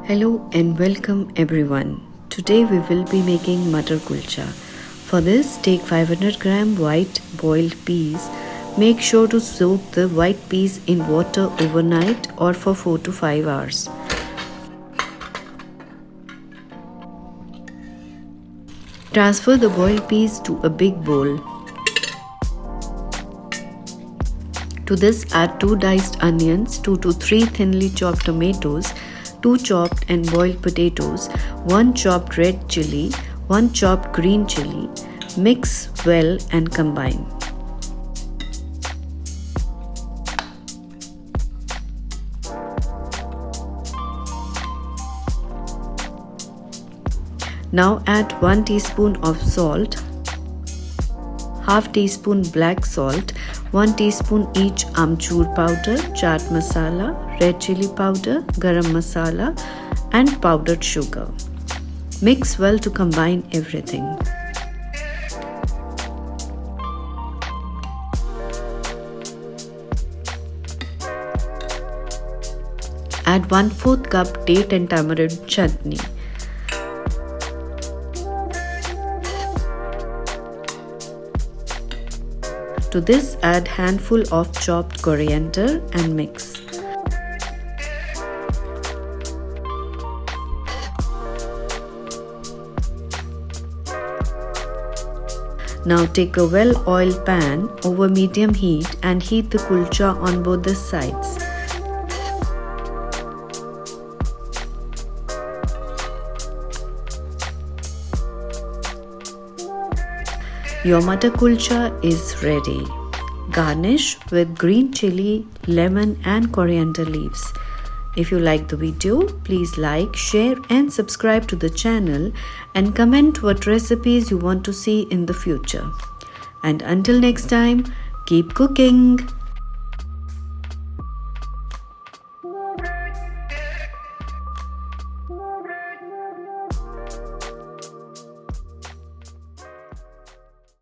Hello and welcome everyone. Today we will be making Matar Kulcha. For this, take 500 gram white boiled peas. Make sure to soak the white peas in water overnight or for 4 to 5 hours. Transfer the boiled peas to a big bowl. To this, add 2 diced onions, 2 to 3 thinly chopped tomatoes, 2 chopped and boiled potatoes, 1 chopped red chilli, 1 chopped green chilli. Mix well and combine. Now add 1 teaspoon of salt, half teaspoon black salt, 1 teaspoon each amchur powder, chaat masala, red chilli powder, garam masala and powdered sugar. Mix well to combine everything. Add 1/4 cup date and tamarind chutney. To this, add handful of chopped coriander and mix. Now take a well-oiled pan over medium heat and heat the kulcha on both the sides. Your Matar Kulcha is ready. Garnish with green chilli, lemon and coriander leaves. If you like the video, please like, share and subscribe to the channel and comment what recipes you want to see in the future. And until next time, keep cooking!